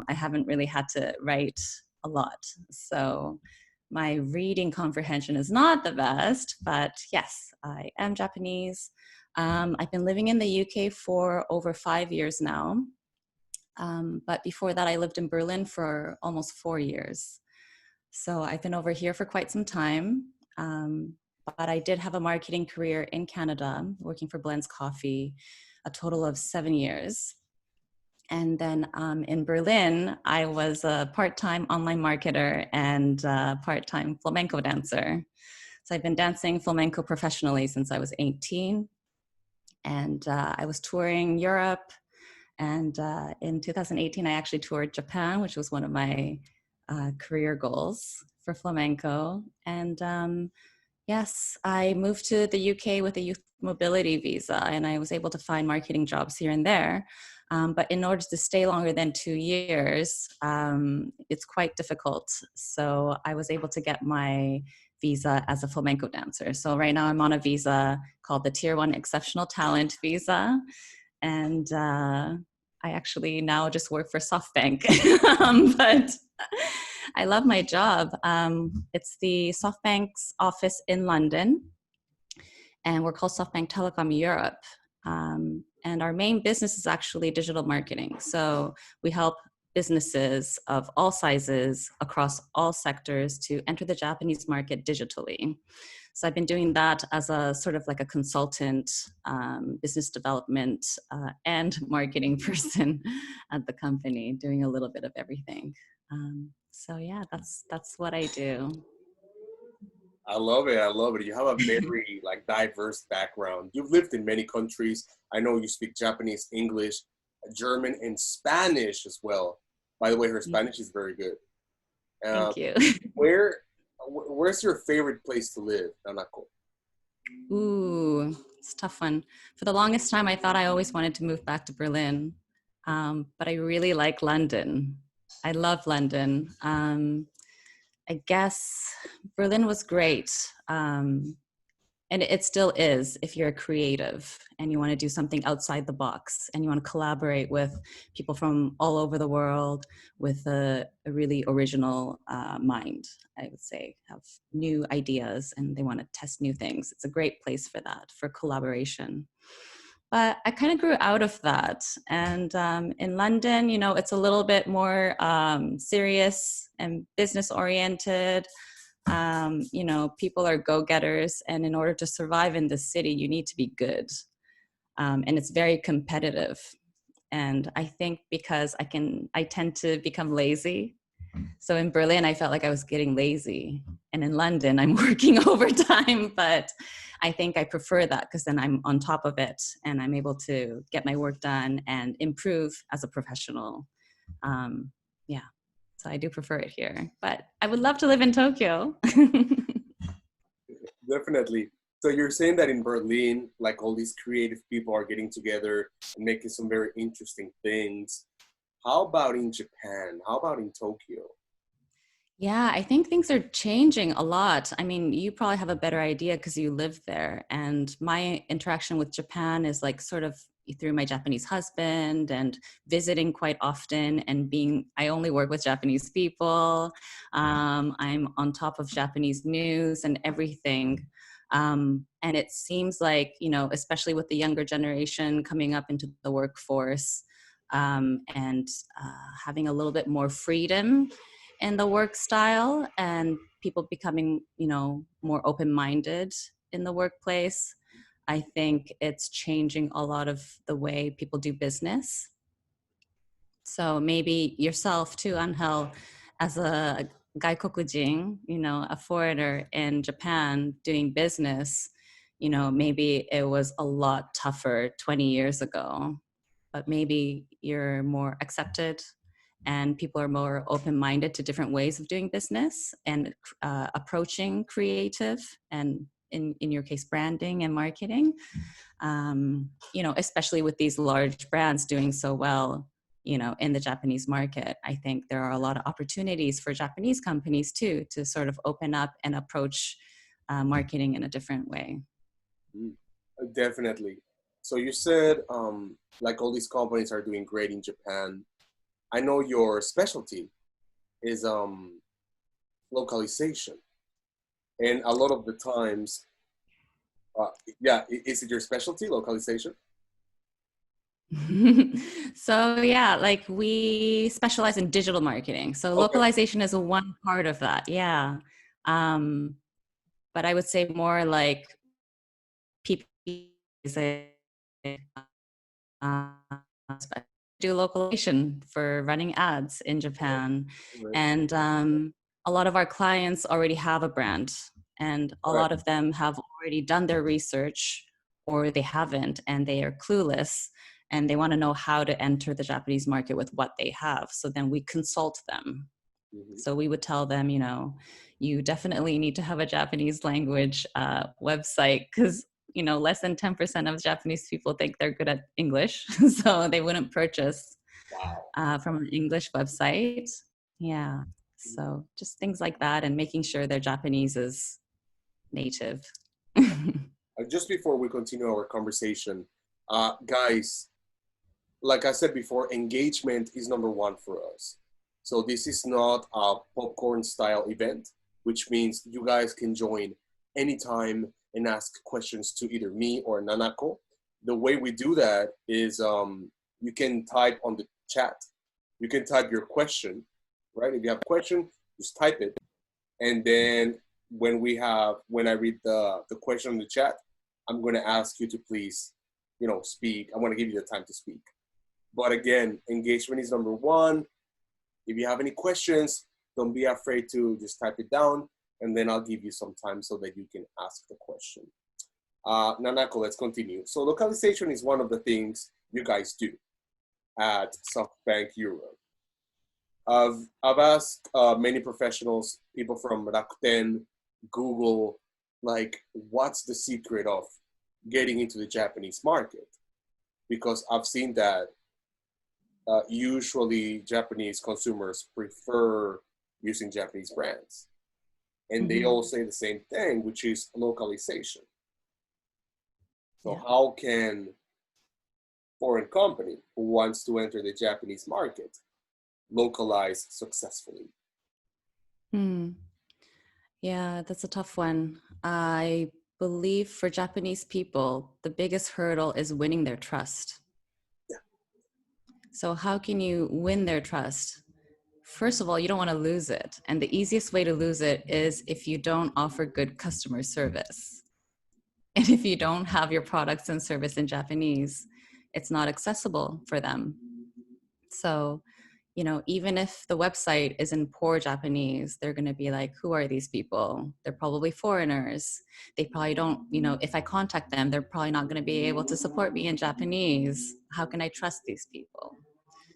I haven't really had to write a lot. So my reading comprehension is not the best, but yes, I am Japanese. I've been living in the UK for over 5 years now. But before that, I lived in Berlin for almost 4 years. So I've been over here for quite some time. But I did have a marketing career in Canada, working for Blends Coffee, a total of 7 years. And then in Berlin, I was a part-time online marketer and part-time flamenco dancer. So I've been dancing flamenco professionally since I was 18. And I was touring Europe. And in 2018, I actually toured Japan, which was one of my career goals for flamenco. And yes, I moved to the UK with a youth mobility visa, and I was able to find marketing jobs here and there. But in order to stay longer than 2 years, it's quite difficult. So I was able to get my visa as a flamenco dancer. So right now I'm on a visa called the Tier 1 Exceptional Talent Visa. And I actually now just work for SoftBank. But I love my job. It's the SoftBank's office in London, and we're called SoftBank Telecom Europe. And our main business is actually digital marketing. So we help businesses of all sizes across all sectors to enter the Japanese market digitally. So I've been doing that as a sort of like a consultant, business development and marketing person at the company, doing a little bit of everything. So yeah, that's what I do. I love it. I love it. You have a very like diverse background. You've lived in many countries. I know you speak Japanese, English, German, and Spanish as well. By the way, her Spanish is very good. Thank you. Where's your favorite place to live, Nanako? Ooh, it's a tough one. For the longest time, I thought I always wanted to move back to Berlin, but I really like London. I love London. I guess Berlin was great. And it still is if you're a creative and you want to do something outside the box and you want to collaborate with people from all over the world with a really original mind, I would say, have new ideas and they want to test new things. It's a great place for that, for collaboration. But I kind of grew out of that. And in London, you know, it's a little bit more serious and business oriented. You know, people are go-getters, and in order to survive in this city, you need to be good. And it's very competitive. And I think because I tend to become lazy. So in Berlin, I felt like I was getting lazy. And in London, I'm working overtime, but I think I prefer that because then I'm on top of it and I'm able to get my work done and improve as a professional. Yeah. So I do prefer it here, but I would love to live in Tokyo. Definitely. So you're saying that in Berlin, like all these creative people are getting together and making some very interesting things. How about in Japan? How about in Tokyo? Yeah, I think things are changing a lot. I mean, you probably have a better idea because you live there. And my interaction with Japan is like sort of through my Japanese husband and visiting quite often and I only work with Japanese people. I'm on top of Japanese news and everything. And it seems like, you know, especially with the younger generation coming up into the workforce and having a little bit more freedom in the work style and people becoming, you know, more open-minded in the workplace. I think it's changing a lot of the way people do business. So maybe yourself too, Angel, as a gaikokujin, you know, a foreigner in Japan doing business, you know, maybe it was a lot tougher 20 years ago, but maybe you're more accepted and people are more open-minded to different ways of doing business and approaching creative and in your case, branding and marketing, you know, especially with these large brands doing so well, you know, in the Japanese market. I think there are a lot of opportunities for Japanese companies too, to sort of open up and approach marketing in a different way. Definitely. So you said like all these companies are doing great in Japan. I know your specialty is localization, and a lot of the times, yeah, is it your specialty, localization? So yeah, like we specialize in digital marketing. So Okay. localization is a one part of that. Yeah. Um, but I would say more like people uh, do localization for running ads in Japan. Right. And a lot of our clients already have a brand, and a Right. lot of them have already done their research or they haven't, and they are clueless and they want to know how to enter the Japanese market with what they have. So then we consult them. Mhm. So we would tell them, you know, you definitely need to have a Japanese language website because, you know, less than 10% of Japanese people think they're good at English. So they wouldn't purchase Wow. from an English website. Yeah. So just things like that and making sure their Japanese is native. Just before we continue our conversation, guys, like I said before, engagement is number one for us. So this is not a popcorn style event, which means you guys can join anytime and ask questions to either me or Nanako. The way we do that is you can type on the chat. You can type your question, right? If you have a question, just type it. And then when I read the question in the chat, I'm going to ask you to please, speak. I want to give you the time to speak. But again, engagement is number one. If you have any questions, don't be afraid to just type it down, and then I'll give you some time so that you can ask the question. Nanako, let's continue. So localization is one of the things you guys do at SoftBank Europe. I've asked many professionals, people from Rakuten, Google, like, what's the secret of getting into the Japanese market? Because I've seen that usually Japanese consumers prefer using Japanese brands. And they all say the same thing, which is localization. So Yeah. how can foreign company who wants to enter the Japanese market localize successfully? Hmm. Yeah, that's a tough one. I believe for Japanese people, the biggest hurdle is winning their trust. Yeah. So, how can you win their trust? First of all, you don't want to lose it. And the easiest way to lose it is if you don't offer good customer service. And if you don't have your products and service in Japanese, it's not accessible for them. So, you know, even if the website is in poor Japanese, they're going to be like, who are these people? They're probably foreigners. They probably don't, you know, if I contact them, they're probably not going to be able to support me in Japanese. How can I trust these people?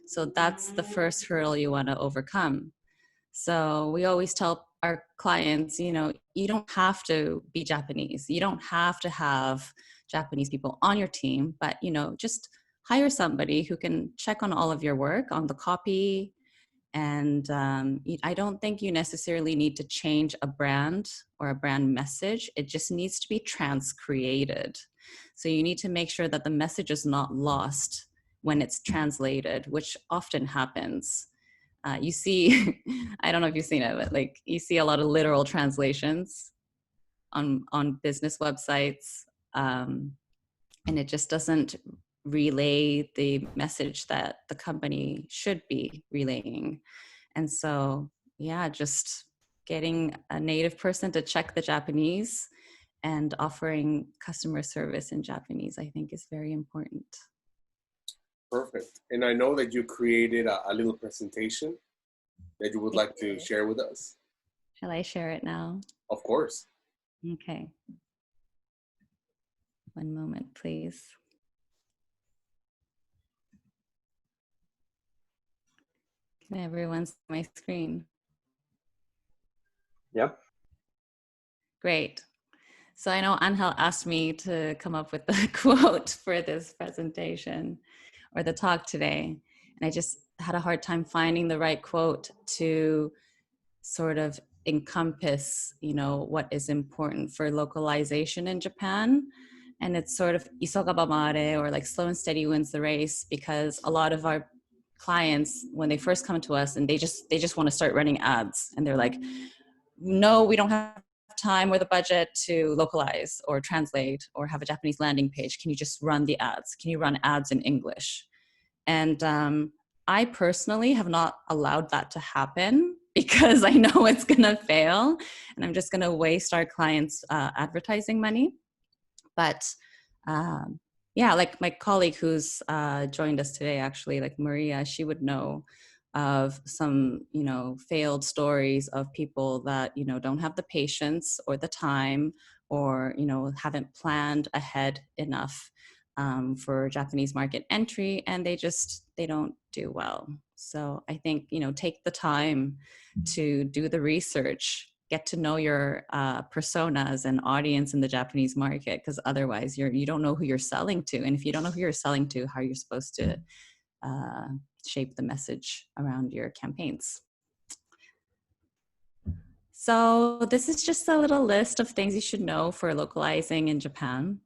So that's the first hurdle you want to overcome. So we always tell our clients, you know, you don't have to be Japanese. You don't have to have Japanese people on your team, but, you know, just hire somebody who can check on all of your work, on the copy. And I don't think you necessarily need to change a brand or a brand message. It just needs to be transcreated. So you need to make sure that the message is not lost when it's translated, which often happens. You see, I don't know if you've seen it, but like you see a lot of literal translations on business websites, and it just doesn't relay the message that the company should be relaying. And so, yeah, just getting a native person to check the Japanese and offering customer service in Japanese, I think, is very important. Perfect. And I know that you created a little presentation that you would like to share with us. Shall I share it now? Of course. Okay. One moment, please. Can everyone see my screen? Yep. Great. So I know Angel asked me to come up with the quote for this presentation or the talk today. And I just had a hard time finding the right quote to sort of encompass, you know, what is important for localization in Japan. And it's sort of isogaba mare, or like slow and steady wins the race, because a lot of our clients when they first come to us and they just want to start running ads, and they're like, no, we don't have time or the budget to localize or translate or have a Japanese landing page. Can you just run the ads? Can you run ads in English? And I personally have not allowed that to happen because I know it's going to fail and I'm just going to waste our clients' advertising money. But yeah, like my colleague who's joined us today, actually, like Maria, she would know of some, failed stories of people that, don't have the patience or the time or, haven't planned ahead enough for Japanese market entry, and they don't do well. So I think, take the time to do the research, get to know your personas and audience in the Japanese market, because otherwise you don't know who you're selling to. And if you don't know who you're selling to, how are you supposed to shape the message around your campaigns? So this is just a little list of things you should know for localizing in Japan.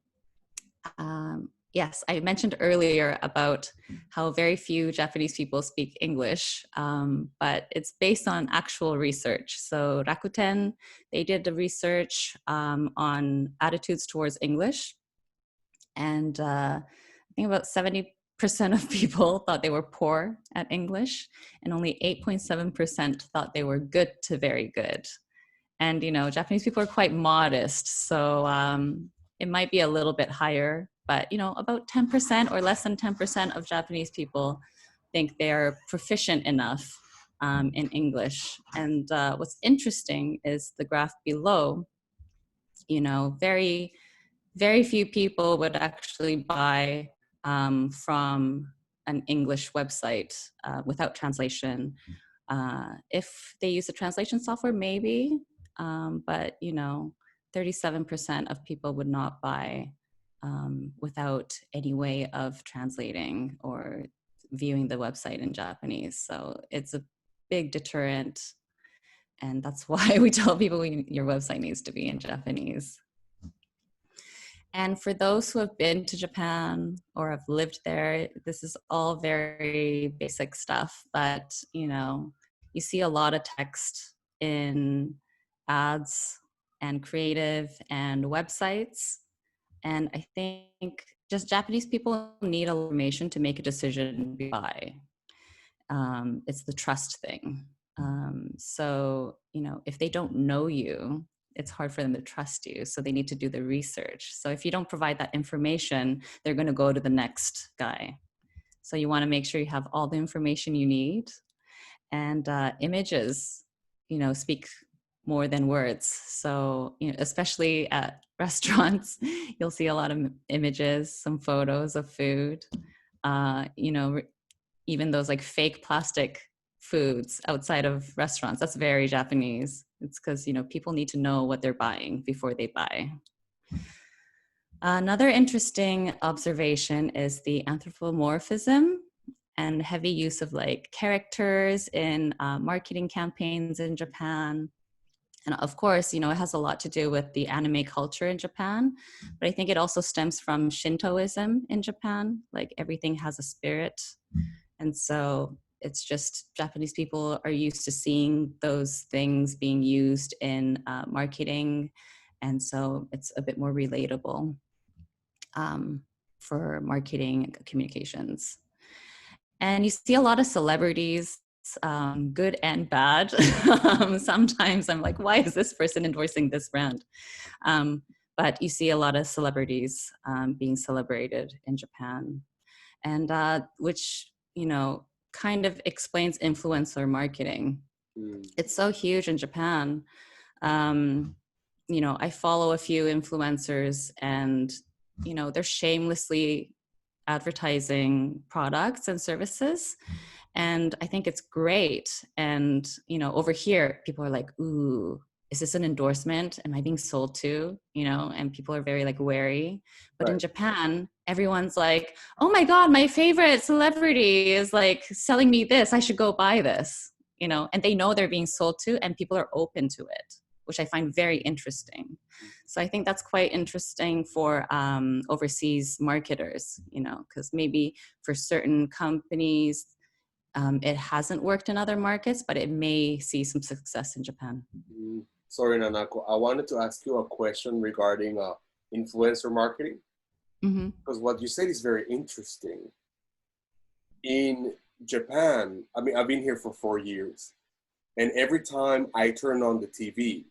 Yes, I mentioned earlier about how very few Japanese people speak English, but it's based on actual research. So Rakuten, they did the research on attitudes towards English. And I think about 70% of people thought they were poor at English, and only 8.7% thought they were good to very good. And, Japanese people are quite modest, so it might be a little bit higher, but, about 10% or less than 10% of Japanese people think they're proficient enough in English. And what's interesting is the graph below, very, very few people would actually buy from an English website without translation. If they use a translation software, maybe, but 37% of people would not buy without any way of translating or viewing the website in Japanese. So it's a big deterrent, and that's why we tell people your website needs to be in Japanese. And for those who have been to Japan or have lived there, this is all very basic stuff, but you see a lot of text in ads and creative and websites. And I think just Japanese people need information to make a decision to buy. It's the trust thing. So, if they don't know you, it's hard for them to trust you. So they need to do the research. So if you don't provide that information, they're going to go to the next guy. So you want to make sure you have all the information you need. And images, speak more than words. So, especially at restaurants, you'll see a lot of images, some photos of food, even those like fake plastic foods outside of restaurants. That's very Japanese. It's because, people need to know what they're buying before they buy. Another interesting observation is the anthropomorphism and heavy use of like characters in marketing campaigns in Japan. And of course, it has a lot to do with the anime culture in Japan, but I think it also stems from Shintoism in Japan. Like everything has a spirit. And so it's just Japanese people are used to seeing those things being used in marketing. And so it's a bit more relatable for marketing communications. And you see a lot of celebrities, good and bad. Sometimes I'm like, why is this person endorsing this brand? But you see a lot of celebrities being celebrated in Japan, and which, kind of explains influencer marketing. It's so huge in Japan. I follow a few influencers, and, they're shamelessly advertising products and services. And I think it's great. And, over here, people are like, ooh, is this an endorsement? Am I being sold to? And people are very like wary. But right. In Japan, everyone's like, oh my God, my favorite celebrity is like selling me this. I should go buy this, and they know they're being sold to, and people are open to it, which I find very interesting. So I think that's quite interesting for overseas marketers, because maybe for certain companies, It hasn't worked in other markets, but it may see some success in Japan. Sorry, Nanako. I wanted to ask you a question regarding influencer marketing, because what you said is very interesting. In Japan, I mean, I've been here for 4 years, and every time I turn on the TV,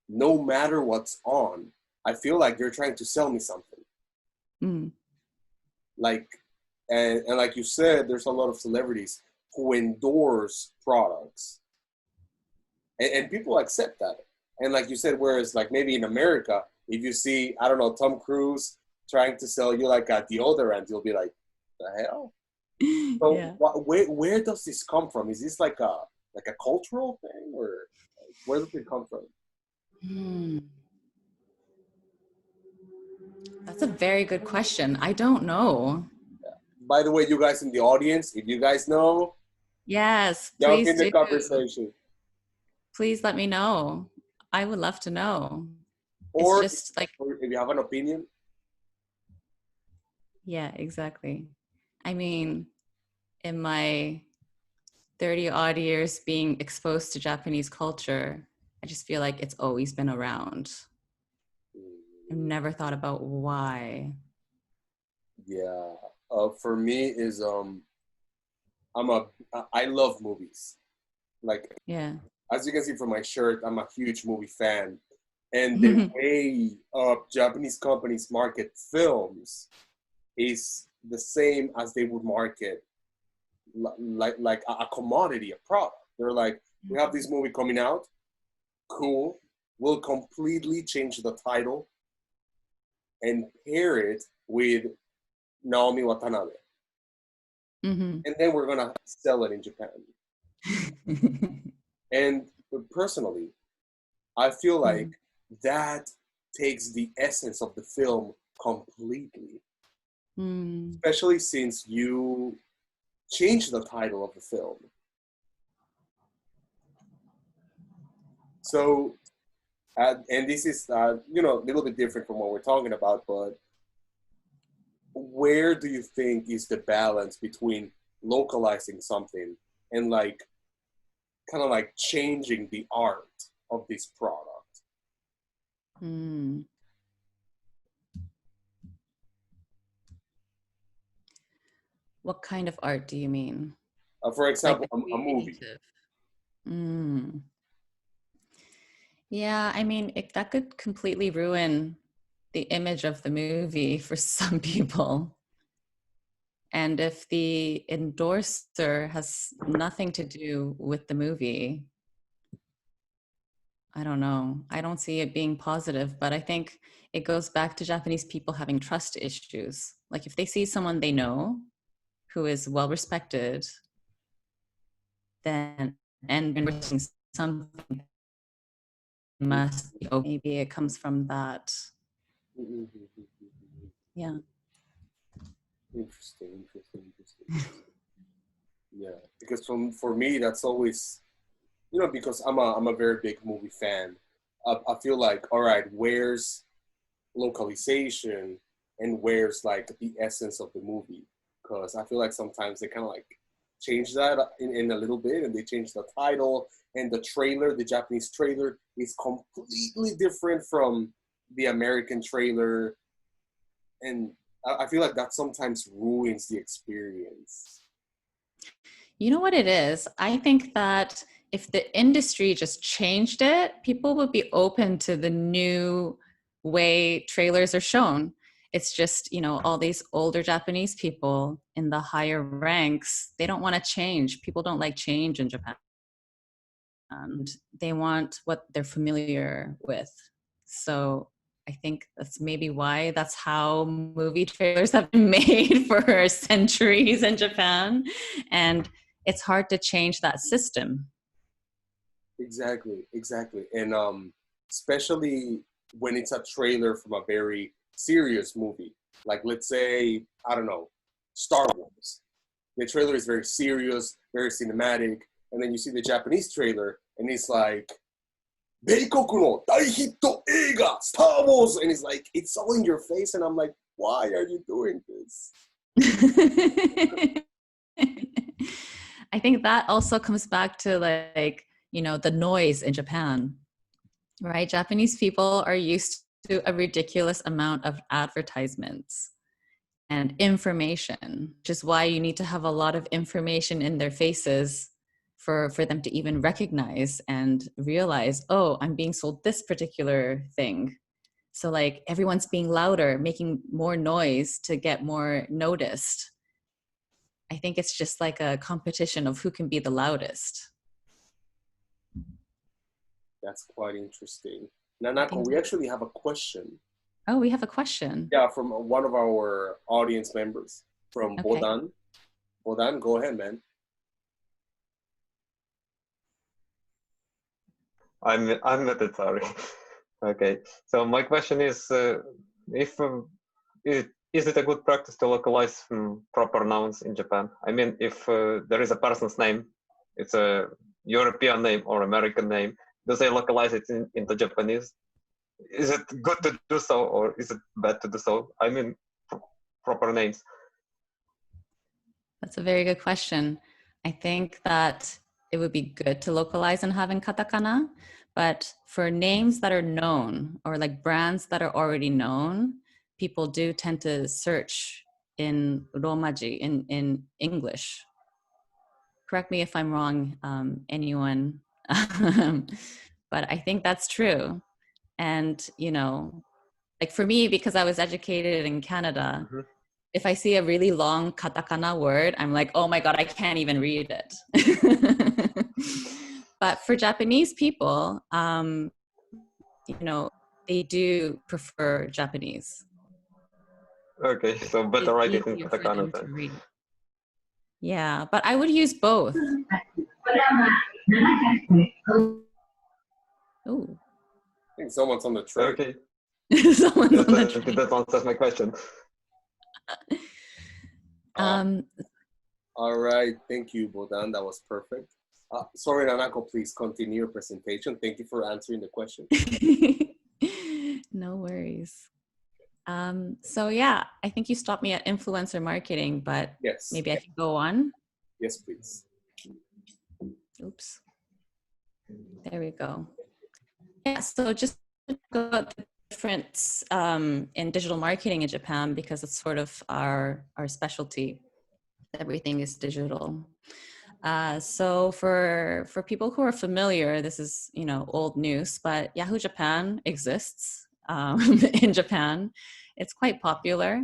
no matter what's on, I feel like they're trying to sell me something. Like, and like you said, there's a lot of celebrities who endorse products, and people accept that. And like you said, whereas like maybe in America, if you see, I don't know, Tom Cruise trying to sell you like a deodorant, you'll be like, the hell? So Yeah. where does this come from? Is this like a cultural thing, or where does it come from? That's a very good question. I don't know. By the way, you guys in the audience, if you guys know, Yes, jump please in the do. conversation. Please let me know. I would love to know. Or It's just like, if you have an opinion. yeah, exactly. I mean, in my 30 odd years being exposed to Japanese culture, I just feel like it's always been around. I've never thought about why. Yeah. For me is I love movies. Like, Yeah. as you can see from my shirt, I'm a huge movie fan. And the way Japanese companies market films is the same as they would market like a commodity, a product. They're like, we have this movie coming out, cool. We'll completely change the title and pair it with Naomi Watanabe. And then we're gonna sell it in Japan. And personally, I feel like that takes the essence of the film completely. Especially since you change the title of the film. So, and this is, a little bit different from what we're talking about, but where do you think is the balance between localizing something and like, kind of like changing the art of this product? What kind of art do you mean? For example, Like a movie. Yeah, I mean, that could completely ruin the image of the movie for some people. And if the endorser has nothing to do with the movie, I don't know. I don't see it being positive, but I think it goes back to Japanese people having trust issues. Like if they see someone they know who is well respected, then and endorsing something must, maybe it comes from that. Yeah. Interesting. Yeah, because for me, that's always, because I'm a very big movie fan. I feel like, all right, where's localization and where's like the essence of the movie? Because I feel like sometimes they kind of like change that in a little bit, and they change the title and the trailer. The Japanese trailer is completely different from the American trailer, and I feel like that sometimes ruins the experience. You know what it is? I think that if the industry just changed it, people would be open to the new way trailers are shown. It's just, all these older Japanese people in the higher ranks, they don't want to change. People don't like change in Japan. And they want what they're familiar with. So I think that's maybe why that's how movie trailers have been made for centuries in Japan. And it's hard to change that system. Exactly. And especially when it's a trailer from a very serious movie. Like, let's say, I don't know, Star Wars. The trailer is very serious, very cinematic, and then you see the Japanese trailer, and it's like, Beikoku no daihito eiga, Star Wars, and it's like, it's all in your face, and I'm like, why are you doing this? I think that also comes back to like, you know, the noise in Japan, right? Japanese people are used to a ridiculous amount of advertisements and information, which is why you need to have a lot of information in their faces for them to even recognize and realize, oh, I'm being sold this particular thing. So like everyone's being louder, making more noise to get more noticed. I think it's just like a competition of who can be the loudest. That's quite interesting. I Nanako, think. we actually have a question. Oh, we have a question. Yeah, from one of our audience members, from Okay. Bodan. Bodan, go ahead, man. I'm a bit sorry. Okay, so my question is, if is it a good practice to localize proper nouns in Japan? I mean, if there is a person's name, it's a European name or American name, do they localize it into Japanese? Is it good to do so, or is it bad to do so? I mean, proper names. That's a very good question. I think that it would be good to localize and have in katakana, but for names that are known or like brands that are already known, people do tend to search in Romaji, in English. Correct me if I'm wrong, anyone. But I think that's true. And, you know, like for me, because I was educated in Canada, Mm-hmm. if I see a really long katakana word, I'm like, oh my God, I can't even read it. But for Japanese people, you know, they do prefer Japanese. Okay, so better It's write it in easier for katakana them to then. read. Yeah, but I would use both. Oh, I think someone's on the train. Okay, someone's on the train. that answers my question. All right, thank you, Bodan. That was perfect. Sorry, Nanako, please continue your presentation. Thank you for answering the question. No worries. So yeah, I think you stopped me at influencer marketing, but Yes. maybe I can go on. Yes, please. Oops. There we go. Yeah, so just to go about the difference in digital marketing in Japan, because it's sort of our specialty. Everything is digital. So for people who are familiar, this is, you know, old news, but Yahoo Japan exists in Japan. It's quite popular.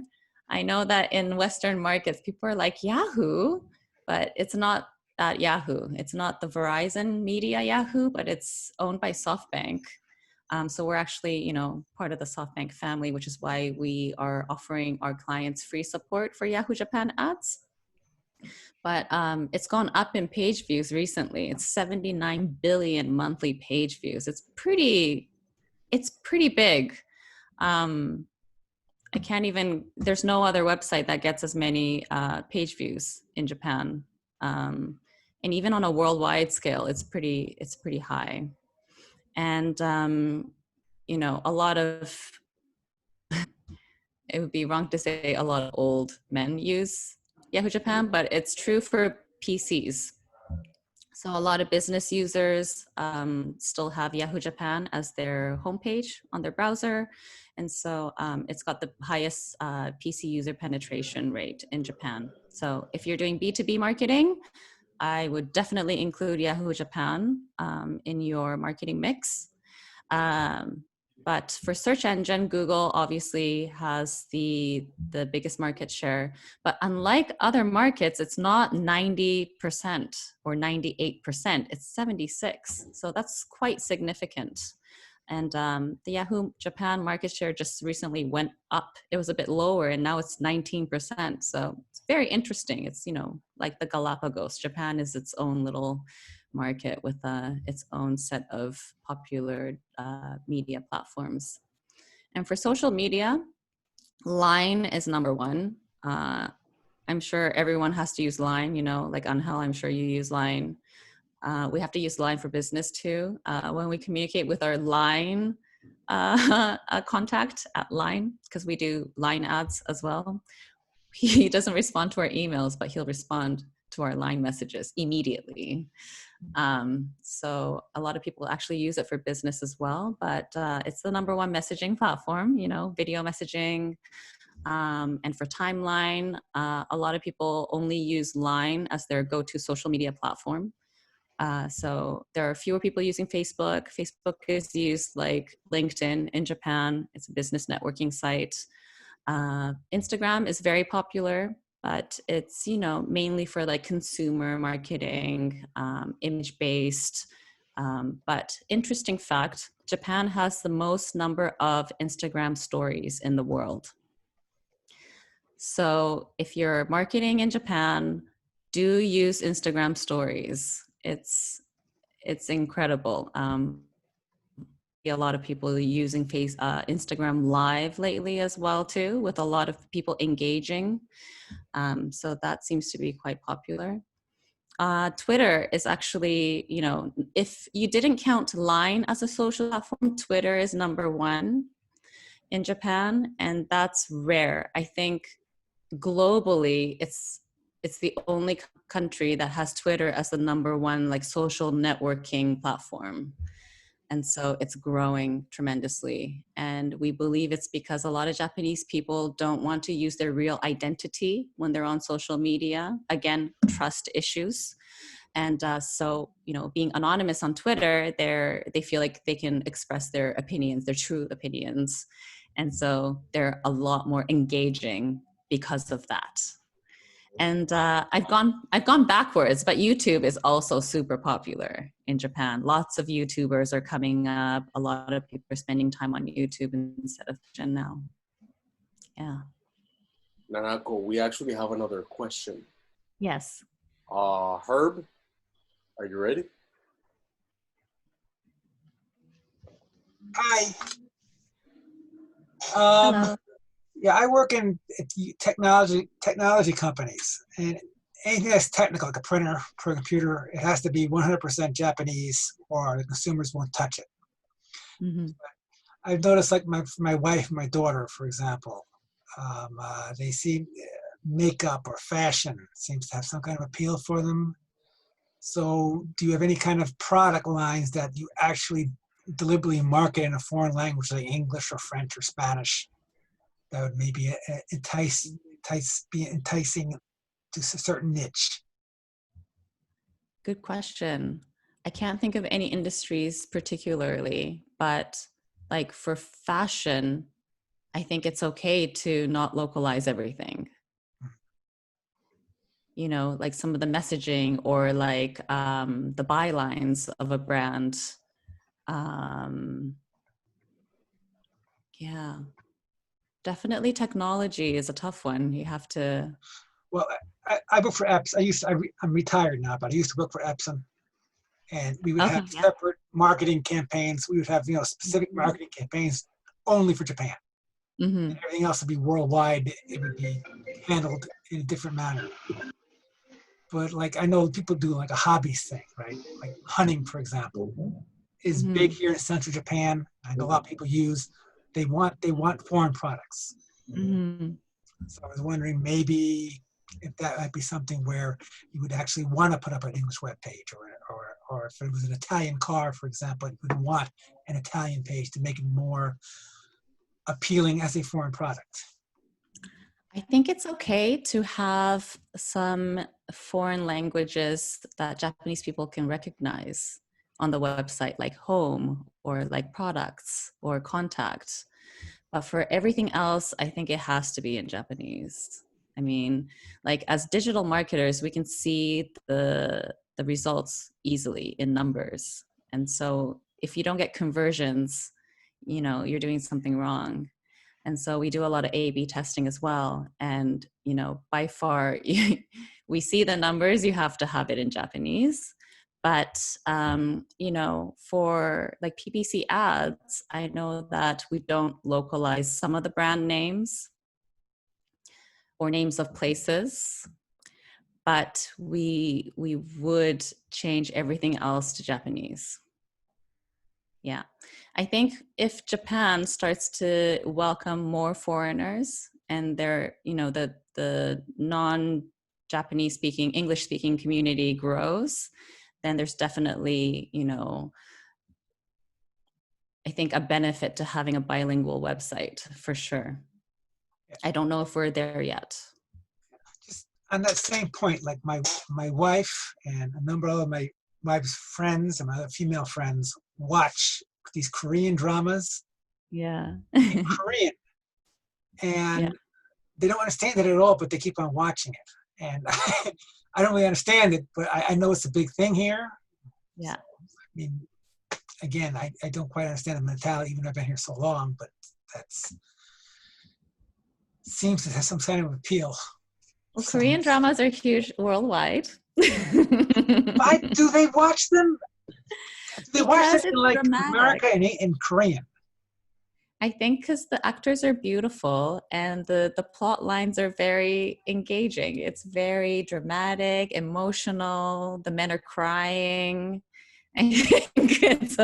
I know that in Western markets, people are like Yahoo, but it's not that Yahoo. It's not the Verizon Media Yahoo, but it's owned by SoftBank. So we're actually, you know, part of the SoftBank family, which is why we are offering our clients free support for Yahoo Japan ads. But it's gone up in page views recently. It's 79 billion monthly page views. It's pretty big. I can't even, there's no other website that gets as many page views in Japan. And even on a worldwide scale, it's pretty high. And, you know, a lot of, it would be wrong to say a lot of old men use Yahoo Japan, but it's true for PCs. So a lot of business users still have Yahoo Japan as their homepage on their browser. And so it's got the highest PC user penetration rate in Japan. So if you're doing B2B marketing, I would definitely include Yahoo Japan in your marketing mix. But for search engine, Google obviously has the biggest market share. But unlike other markets, it's not 90% or 98%, it's 76%. So that's quite significant. And the Yahoo Japan market share just recently went up. It was a bit lower and now it's 19%. So it's very interesting. It's, you know, like the Galapagos. Japan is its own little market with its own set of popular media platforms. And for social media, Line is number one. I'm sure everyone has to use Line, you know, like Angel, I'm sure you use Line. We have to use Line for business too. When we communicate with our Line contact at Line, because we do Line ads as well, he doesn't respond to our emails, but he'll respond to our line messages immediately. So a lot of people actually use it for business as well, but it's the number one messaging platform, you know, video messaging. And for timeline, a lot of people only use Line as their go-to social media platform. So there are fewer people using Facebook. Facebook is used like LinkedIn in Japan. It's a business networking site. Instagram is very popular, but it's, you know, mainly for like consumer marketing, image-based. But interesting fact, Japan has the most number of Instagram stories in the world. So if you're marketing in Japan, do use Instagram stories. It's incredible. A lot of people using Instagram Live lately as well too, with a lot of people engaging. So that seems to be quite popular. Twitter is actually, you know, if you didn't count Line as a social platform, Twitter is number one in Japan, and that's rare. I think globally, it's the only country that has Twitter as the number one like social networking platform. And so it's growing tremendously. And we believe it's because a lot of Japanese people don't want to use their real identity when they're on social media. Again, trust issues. And so, you know, being anonymous on Twitter, they feel like they can express their opinions, their true opinions. And so they're a lot more engaging because of that. And I've gone backwards, but YouTube is also super popular in Japan. Lots of YouTubers are coming up. A lot of people are spending time on YouTube instead of Fiction now. Yeah. Nanako, we actually have another question. Yes. Herb, are you ready? Hi. Hello. Yeah, I work in technology companies, and anything that's technical, like a printer for a computer, it has to be 100% Japanese, or the consumers won't touch it. Mm-hmm. I've noticed, like my wife and my daughter, for example, they see makeup or fashion seems to have some kind of appeal for them. So, do you have any kind of product lines that you actually deliberately market in a foreign language, like English or French or Spanish, that would maybe be enticing to a certain niche? Good question. I can't think of any industries particularly, but like for fashion, I think it's okay to not localize everything. You know, like some of the messaging or like the bylines of a brand. Yeah, definitely technology is a tough one. You have to. Well, I work for Epson. I'm retired now, but I used to work for Epson, and we would have separate marketing campaigns. We would have, you know, specific marketing campaigns only for Japan. Mm-hmm. Everything else would be worldwide. It would be handled in a different manner. But like, I know people do like a hobbies thing, right? Like hunting, for example, is Mm-hmm. big here in Central Japan. I know a lot of people use. They want foreign products. Mm-hmm. So I was wondering maybe if that might be something where you would actually want to put up an English web page, or if it was an Italian car, for example, you would want an Italian page to make it more appealing as a foreign product. I think it's okay to have some foreign languages that Japanese people can recognize on the website, like home or like products or contact. But for everything else, I think it has to be in Japanese. I mean, like as digital marketers, we can see the results easily in numbers. And so if you don't get conversions, you know, you're doing something wrong. And so we do a lot of A/B testing as well. And, you know, by far, we see the numbers, you have to have it in Japanese. But, you know, for like PPC ads, I know that we don't localize some of the brand names or names of places, but we would change everything else to Japanese. Yeah. I think if Japan starts to welcome more foreigners and they're, you know, the non Japanese speaking, English speaking community grows, then there's definitely, you know, I think a benefit to having a bilingual website for sure. I don't know if we're there yet. Just on that same point, like my wife and a number of my wife's friends and my other female friends watch these Korean dramas Yeah. in Korean. And Yeah. they don't understand it at all, but they keep on watching it. And I don't really understand it, but I know it's a big thing here. Yeah. So, I mean, again, I don't quite understand the mentality, even though I've been here so long, but that's seems to have some kind of appeal. Well, So, Korean dramas are huge worldwide. why do they watch them? Do they watch Because them in it's like dramatic. America and in Korean? I think because the actors are beautiful and the plot lines are very engaging. It's very dramatic, emotional. The men are crying. I think it's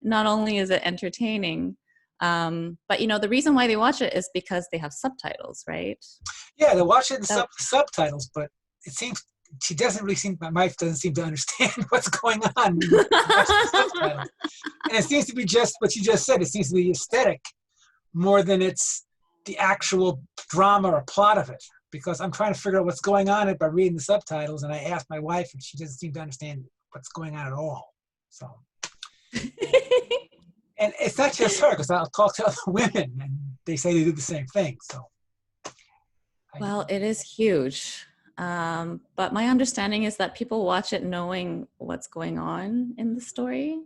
not only is it entertaining, but you know, the reason why they watch it is because they have subtitles, right? Yeah, they watch it in So- subtitles, but it seems my wife doesn't seem to understand what's going on when you watch the subtitles. And it seems to be just what you just said. It seems to be aesthetic more than it's the actual drama or plot of it. Because I'm trying to figure out what's going on by reading the subtitles, and I asked my wife, and she doesn't seem to understand what's going on at all. So, and it's not just her, because I'll talk to other women, and they say they do the same thing. So, Well, it is huge. But my understanding is that people watch it knowing what's going on in the story.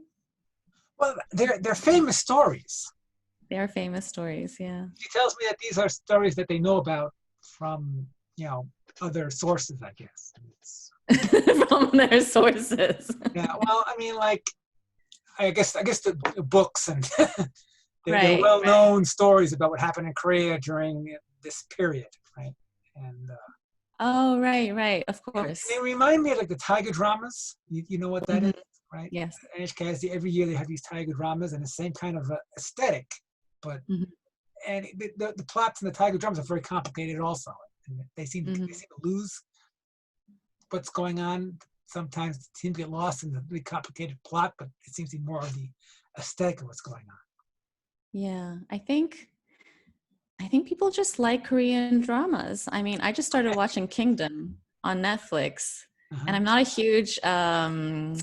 well, they're famous stories. They are famous stories, yeah. She tells me that these are stories that they know about from, other sources, I guess. From their sources. Yeah, well, I mean, like, I guess the books and they're Right, well-known stories about what happened in Korea during this period, right? And Oh, right, of course. they remind me of like the tiger dramas. You know what that is, right? Yes. NHK, every year they have these tiger dramas and the same kind of aesthetic, but and the plots in the tiger dramas are very complicated also. And they seem to lose what's going on. Sometimes it seems to get lost in the really complicated plot, but it seems to be more of the aesthetic of what's going on. Yeah, I think people just like Korean dramas. I mean, I just started watching Kingdom on Netflix, and I'm not a huge, fan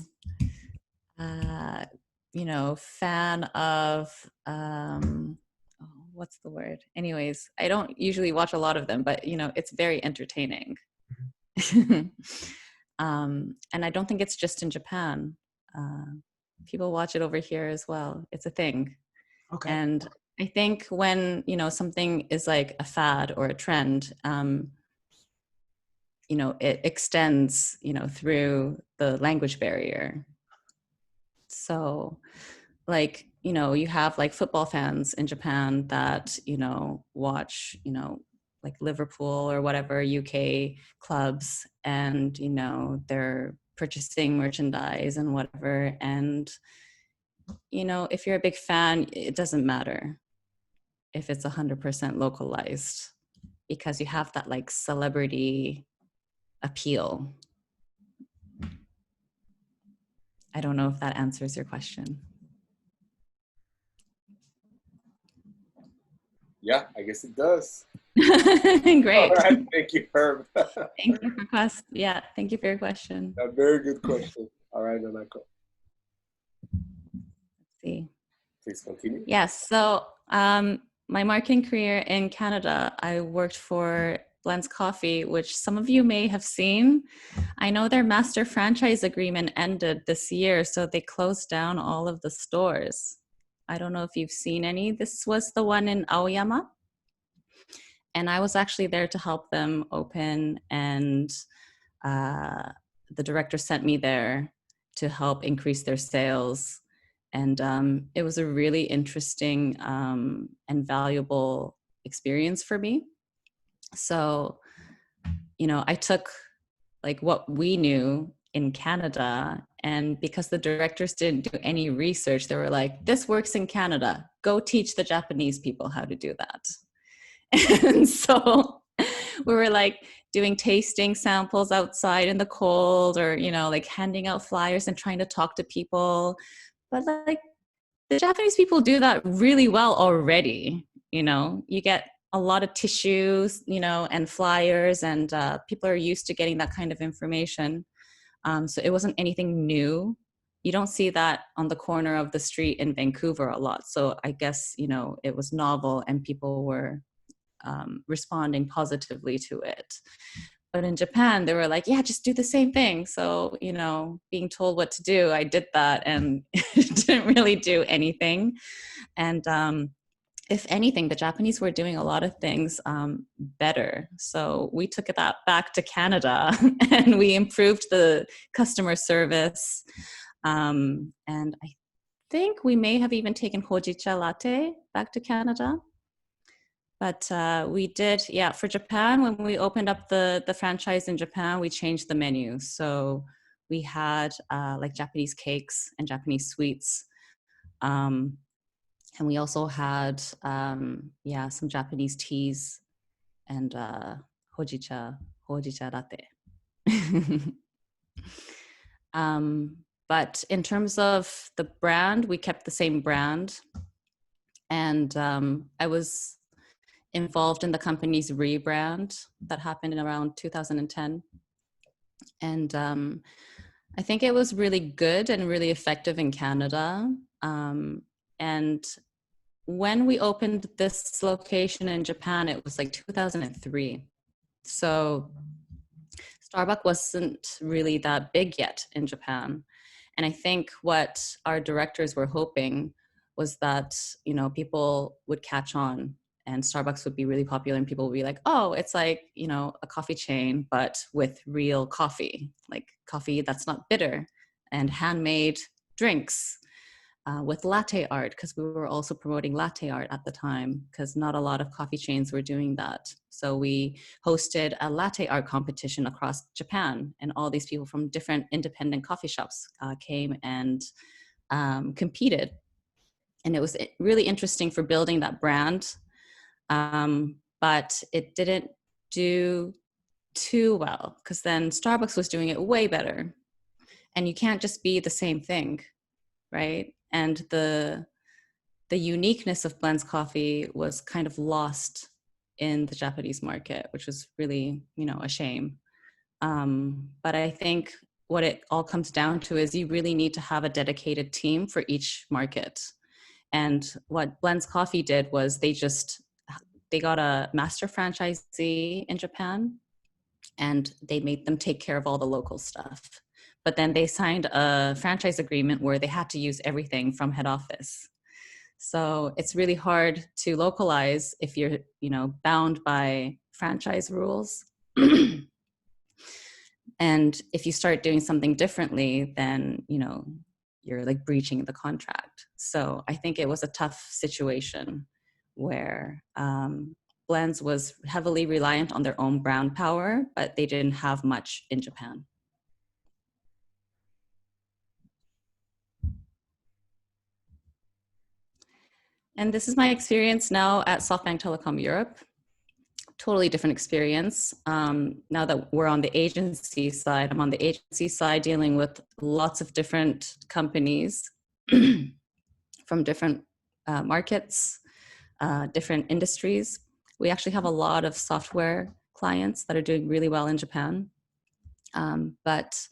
of, what's the word? Anyways, I don't usually watch a lot of them, but it's very entertaining. And I don't think it's just in Japan. People watch it over here as well. It's a thing. Okay. And I think when, something is like a fad or a trend, it extends, through the language barrier. So like, you have like football fans in Japan that, watch, like Liverpool or whatever UK clubs, and, they're purchasing merchandise and whatever. And, if you're a big fan, it doesn't matter if it's 100% localized, because you have that like celebrity appeal. I don't know if that answers your question. Yeah, I guess it does. Great. All right, thank you, Herb. Thank you for thank you for your question. A very good question. All right, Nanako. Let's see. Please continue. Yes. So my marketing career in Canada, I worked for Blends Coffee, which some of you may have seen. I know their master franchise agreement ended this year, so they closed down all of the stores. I don't know if you've seen any. This was the one in Aoyama. And I was actually there to help them open, and the director sent me there to help increase their sales. And it was a really interesting and valuable experience for me. So, I took like what we knew in Canada, and because the directors didn't do any research, they were like, this works in Canada, go teach the Japanese people how to do that. And so we were like doing tasting samples outside in the cold, or, you know, like handing out flyers and trying to talk to people. But like the Japanese people do that really well already. You know, you get a lot of tissues, you know, and flyers, and people are used to getting that kind of information. So it wasn't anything new. You don't see that on the corner of the street in Vancouver a lot. So I guess, you know, it was novel and people were responding positively to it. But in Japan, they were like, yeah, just do the same thing. So, you know, being told what to do, I did that, and it didn't really do anything. And if anything, the Japanese were doing a lot of things better. So we took that back to Canada and we improved the customer service. And I think we may have even taken hojicha latte back to Canada. But we did, yeah, for Japan, when we opened up the franchise in Japan, we changed the menu. So we had like Japanese cakes and Japanese sweets. And we also had, yeah, some Japanese teas and hojicha latte. But in terms of the brand, we kept the same brand. And I was involved in the company's rebrand that happened in around 2010. And I think it was really good and really effective in Canada. And when we opened this location in Japan, it was like 2003. So Starbucks wasn't really that big yet in Japan. And I think what our directors were hoping was that, you know, people would catch on and Starbucks would be really popular and people would be like, oh, it's like, you know, a coffee chain, but with real coffee, like coffee that's not bitter, and handmade drinks with latte art, because we were also promoting latte art at the time, because not a lot of coffee chains were doing that. So we hosted a latte art competition across Japan, and all these people from different independent coffee shops came and competed. And it was really interesting for building that brand. But it didn't do too well, because then Starbucks was doing it way better. And you can't just be the same thing, right? And the uniqueness of Blend's coffee was kind of lost in the Japanese market, which was really, you know, a shame. But I think what it all comes down to is you really need to have a dedicated team for each market. And what Blend's Coffee did was they got a master franchisee in Japan, and they made them take care of all the local stuff. But then they signed a franchise agreement where they had to use everything from head office. So it's really hard to localize if you're, you know, bound by franchise rules. And if you start doing something differently, then, you know, you're like breaching the contract. So I think it was a tough situation where Blends was heavily reliant on their own brand power, but they didn't have much in Japan. And this is my experience now at SoftBank Telecom Europe. Totally different experience. Now that we're on the agency side, I'm on the agency side dealing with lots of different companies from different markets, different industries. We actually have a lot of software clients that are doing really well in Japan. But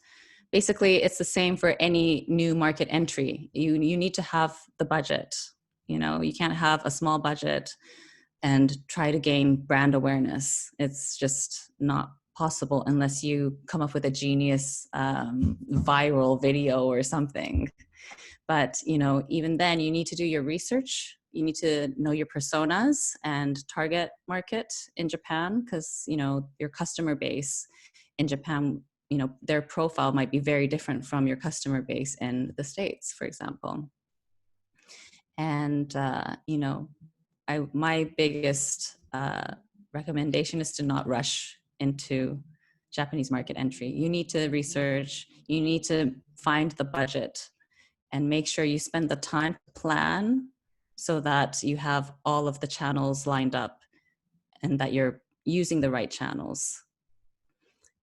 basically, it's the same for any new market entry. You need to have the budget. You know, you can't have a small budget and try to gain brand awareness. It's just not possible unless you come up with a genius viral video or something. But, you know, even then you need to do your research. You need to know your personas and target market in Japan, because, you know, your customer base in Japan, you know, their profile might be very different from your customer base in the States, for example. And, you know, my biggest recommendation is to not rush into Japanese market entry. You need to research, you need to find the budget, and make sure you spend the time to plan so that you have all of the channels lined up and that you're using the right channels.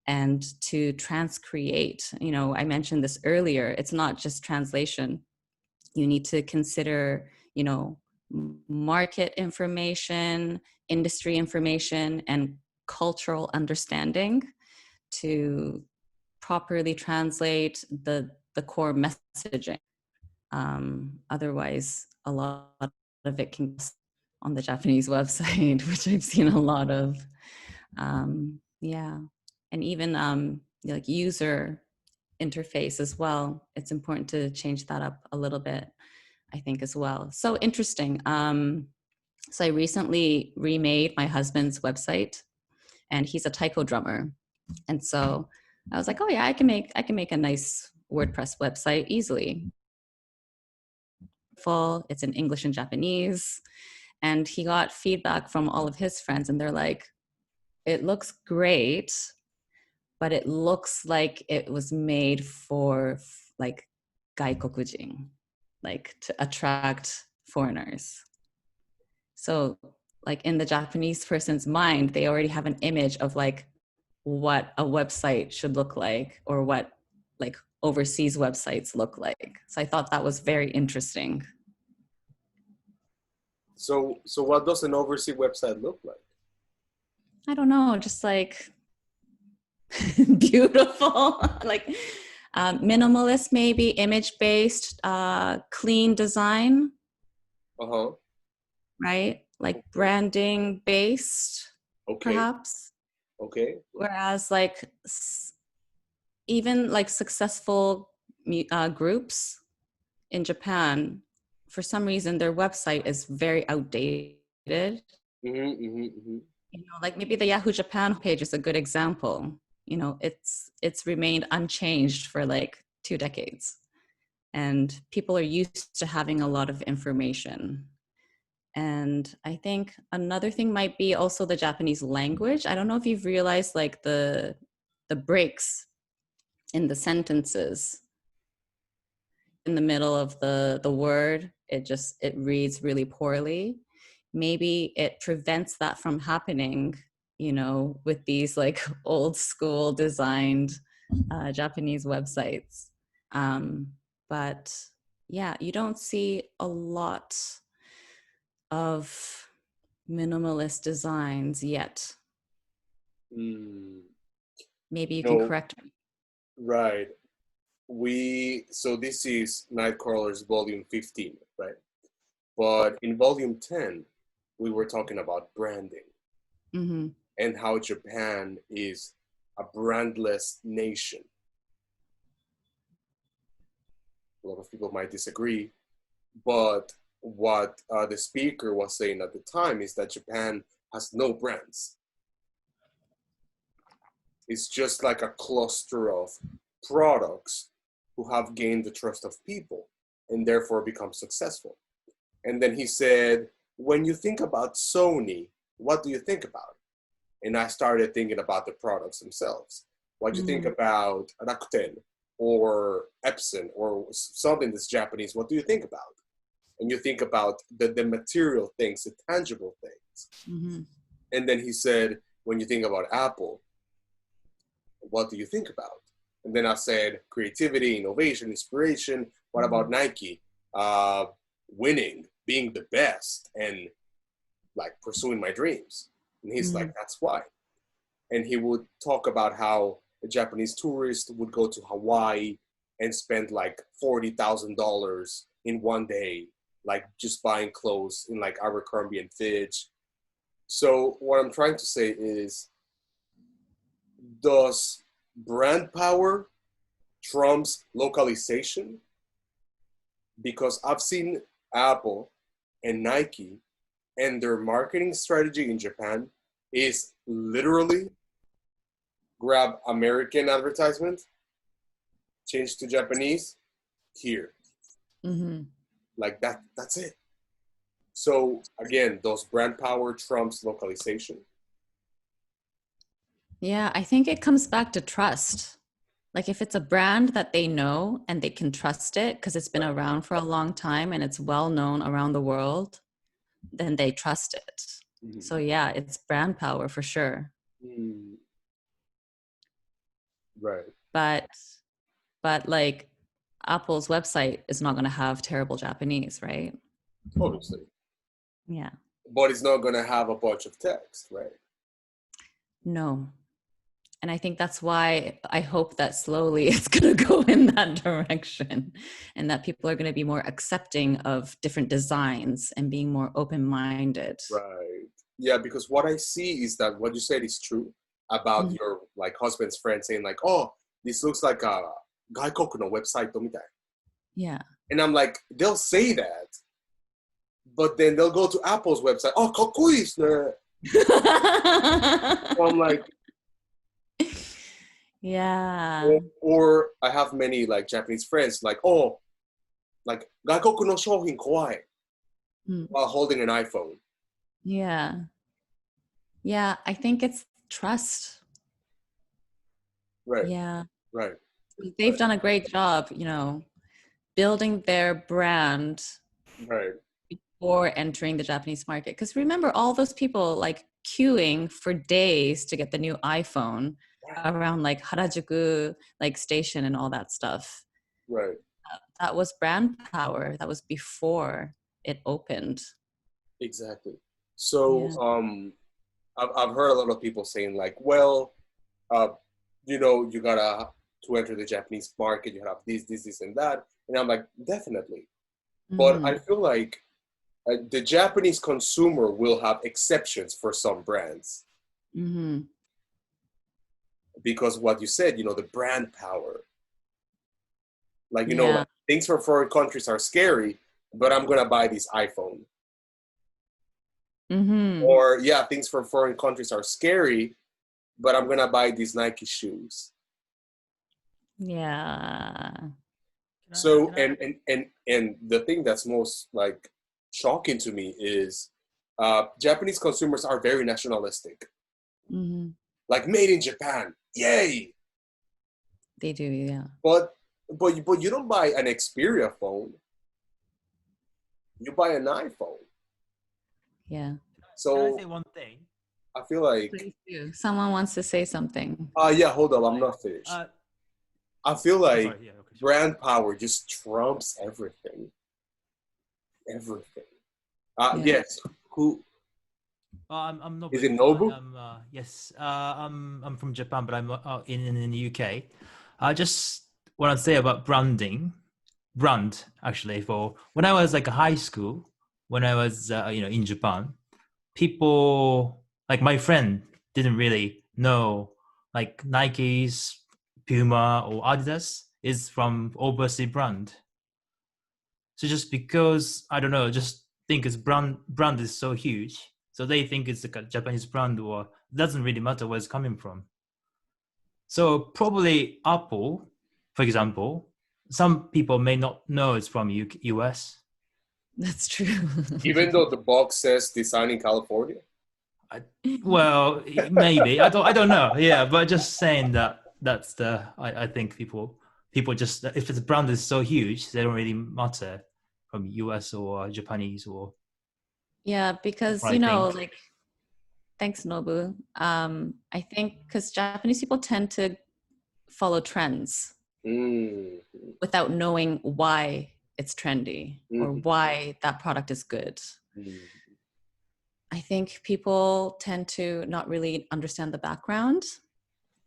and to transcreate. You know, I mentioned this earlier, it's not just translation. You need to consider, you know, market information, industry information, and cultural understanding to properly translate the core messaging. Otherwise, a lot of it can be on the Japanese website, which I've seen a lot of. Yeah, and even like user interface as well. It's important to change that up a little bit, I think, as well. So interesting. So I recently remade my husband's website, and he's a taiko drummer, and so I was like, oh yeah, I can make a nice WordPress website easily. It's in English and Japanese, and he got feedback from all of his friends, and they're like, it looks great, but it looks like it was made for like gaikokujin, like to attract foreigners. So like in the Japanese person's mind, they already have an image of like what a website should look like, or what like overseas websites look like. So I thought that was very interesting. So what does an overseas website look like? I don't know, just like beautiful, like minimalist, maybe image-based, clean design, right? Like branding based, perhaps. Okay. Whereas like even like successful groups in Japan, for some reason, their website is very outdated. You know, like maybe the Yahoo Japan page is a good example. You know, it's remained unchanged for like 2 decades, and people are used to having a lot of information. And I think another thing might be also the Japanese language. I don't know if you've realized like the breaks in the sentences in the middle of the word, it reads really poorly. Maybe it prevents that from happening, you know, with these like old school designed Japanese websites. But yeah, you don't see a lot of minimalist designs yet. Maybe you can correct me. Right. So this is NIGHTCRAWLERS volume 15, right? But in volume 10, we were talking about branding and how Japan is a brandless nation. A lot of people might disagree, but what the speaker was saying at the time is that Japan has no brands. It's just like a cluster of products who have gained the trust of people and therefore become successful. And then he said, when you think about Sony, what do you think about? And I started thinking about the products themselves. What do you think about Rakuten or Epson or something that's Japanese? What do you think about? And you think about the material things, the tangible things. And then he said, when you think about Apple, what do you think about? And then I said, creativity, innovation, inspiration. What about Nike? Winning, being the best, and like pursuing my dreams. And he's like, that's why. And he would talk about how a Japanese tourist would go to Hawaii and spend like $40,000 in one day, like just buying clothes in like Abercrombie and Fitch. So what I'm trying to say is, does brand power trumps localization? Because I've seen Apple and Nike, and their marketing strategy in Japan is literally grab American advertisement, change to Japanese, here. Like that's it. So again, does brand power trumps localization? Yeah, I think it comes back to trust. Like if it's a brand that they know and they can trust it because it's been around for a long time and it's well known around the world, then they trust it. So yeah, it's brand power for sure. Right. But like Apple's website is not going to have terrible Japanese, right? Obviously. Yeah. But it's not going to have a bunch of text, right? No. And I think that's why I hope that slowly it's going to go in that direction, and that people are going to be more accepting of different designs and being more open-minded. Right. Yeah, because what I see is that what you said is true about Mhm. your like husband's friend saying like, oh, this looks like a gaikoku no website mitai. Yeah. And I'm like, they'll say that, but then they'll go to Apple's website. Oh, kakkoi desu ne. So I'm like, Yeah. or I have many like Japanese friends like, oh, like gaikoku no shouhin kowai Mm. while holding an iPhone. Yeah. Yeah. I think it's trust. Right. Yeah. Right. They've done a great job, you know, building their brand Right. before entering the Japanese market. Because remember, all those people like queuing for days to get the new iPhone around like Harajuku like station and all that stuff. Right. That was brand power. That was before it opened. Exactly. So Yeah. I've heard a lot of people saying like, well, uh, you know, you gotta to enter the Japanese market, you have this, and that. And I'm like, definitely. But I Mm-hmm. feel like the Japanese consumer will have exceptions for some brands Mm-hmm. because what you said, you know, the brand power. Like, you know, Yeah. like things from foreign countries are scary, but I'm gonna buy this iPhone. Mm-hmm. Or yeah, things from foreign countries are scary, but I'm gonna buy these Nike shoes. Yeah. So and the thing that's most like shocking to me is Japanese consumers are very nationalistic. Mm-hmm. Like made in Japan, yay! They do, yeah. But you don't buy an Xperia phone. You buy an iPhone. Yeah. So Can I say one thing? I feel like Please do. Someone wants to say something. yeah, hold on, I'm not finished. I feel like sorry, yeah, okay, sure. brand power just trumps everything. Everything. Yeah. Yes. Who I'm not. is it? Nobu? Yes. I'm from Japan, but I'm in the UK. I just want to say about brand actually. For when I was like a high school, when I was in Japan, people like my friend didn't really know like Nike's, Puma, or Adidas is from overseas brand. So just because I don't know, just think it's brand is so huge, so they think it's like a Japanese brand, or it doesn't really matter where it's coming from. So probably Apple, for example, some people may not know it's from US. That's true. Even though the box says design in California. Well, maybe I don't know. Yeah, but just saying that's the I think people just if the brand is so huge, they don't really matter from US or Japanese or Yeah, because I think. like thanks, Nobu. I think because Japanese people tend to follow trends Mm. without knowing why it's trendy or Mm-hmm. why that product is good. Mm. I think people tend to not really understand the background.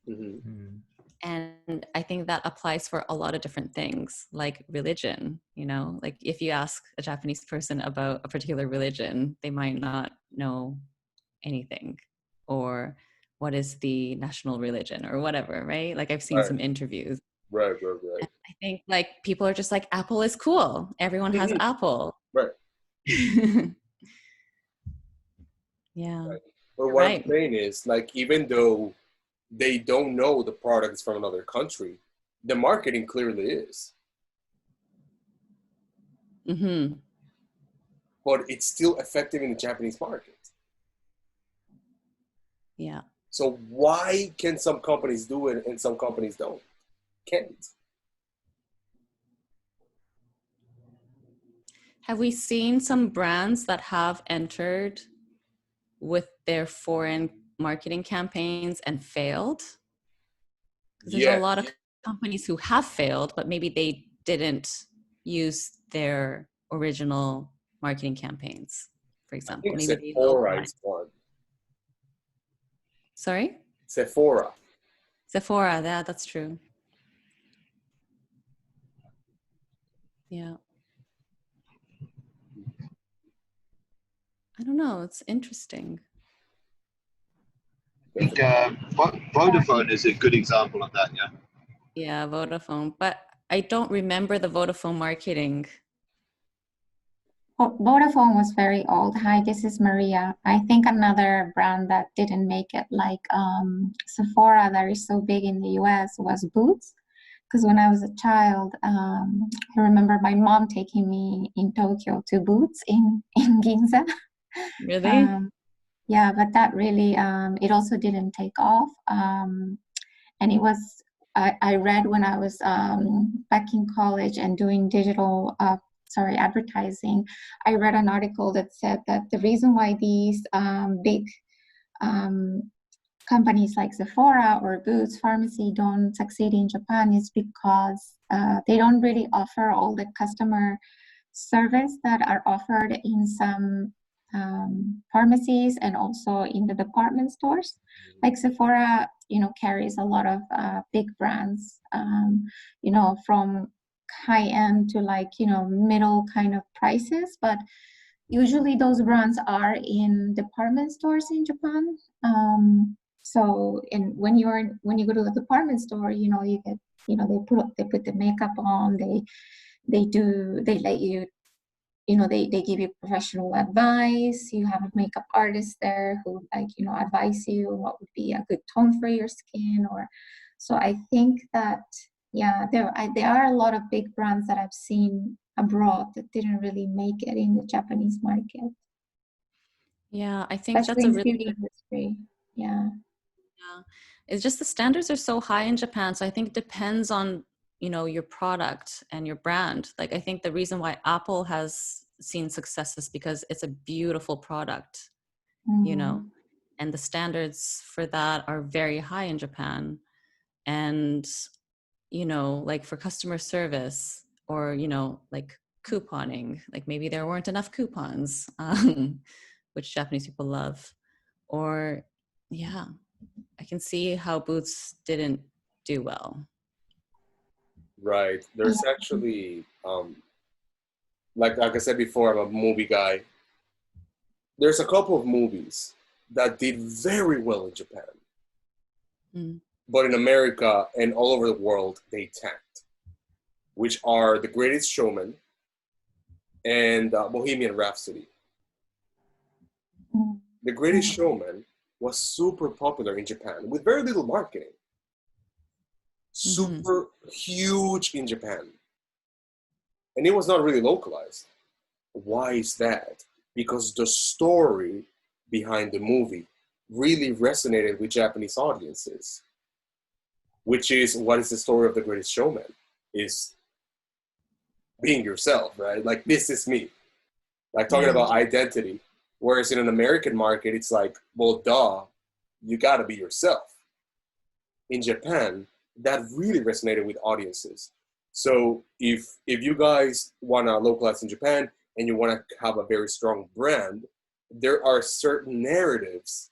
Mm-hmm. Mm. And I think that applies for a lot of different things, like religion, like if you ask a Japanese person about a particular religion, they might not know anything, or what is the national religion or whatever, right? Like I've seen Right. some interviews. Right. And I think like people are just like, Apple is cool. Everyone has Mm-hmm. Apple. Right. Yeah. Right. But You're what I'm right. saying is, like, even though they don't know the product is from another country, the marketing clearly is. Mm-hmm. But it's still effective in the Japanese market. Yeah. So why can some companies do it and some companies don't? Can't. Have we seen some brands that have entered with their foreign marketing campaigns and failed? Because there's a lot of companies who have failed, but maybe they didn't use their original marketing campaigns, for example. Maybe they Sephora is one. Sorry? Sephora, yeah, that's true. Yeah. I don't know. It's interesting. I think Vodafone is a good example of that, yeah. Yeah, Vodafone. But I don't remember the Vodafone marketing. Vodafone was very old. Hi, this is Maria. I think another brand that didn't make it, like Sephora, that is so big in the US, was Boots. Because when I was a child, I remember my mom taking me in Tokyo to Boots in Ginza. Really? Yeah, but that really, it also didn't take off. And it was, I read when I was back in college and doing digital, advertising, I read an article that said that the reason why these big companies like Sephora or Boots Pharmacy don't succeed in Japan is because they don't really offer all the customer service that are offered in some pharmacies and also in the department stores. Like Sephora, carries a lot of big brands, from high end to middle kind of prices, but usually those brands are in department stores in Japan. So, and when you go to the department store, you get, they put the makeup on, they let you, they give you professional advice. You have a makeup artist there who advise you what would be a good tone for your skin. So I think that, yeah, there are a lot of big brands that I've seen abroad that didn't really make it in the Japanese market. Yeah, I think especially that's a in really beauty industry. Yeah. Yeah, it's just the standards are so high in Japan. So I think it depends on, your product and your brand. Like, I think the reason why Apple has seen success is because it's a beautiful product, and the standards for that are very high in Japan. And, like for customer service or, like couponing, like maybe there weren't enough coupons, which Japanese people love. Or, yeah, I can see how Boots didn't do well. Right. There's actually, like I said before, I'm a movie guy. There's a couple of movies that did very well in Japan, but in America and all over the world, they tanked, which are The Greatest Showman and Bohemian Rhapsody. The Greatest Showman was super popular in Japan with very little marketing. Super huge in Japan. And it was not really localized. Why is that? Because the story behind the movie really resonated with Japanese audiences, which is what is the story of The Greatest Showman, is being yourself, right? Like, this is me. Like, talking about identity. Whereas in an American market, it's like, well, duh, you gotta be yourself. In Japan, that really resonated with audiences. So if you guys wanna localize in Japan and you wanna have a very strong brand, there are certain narratives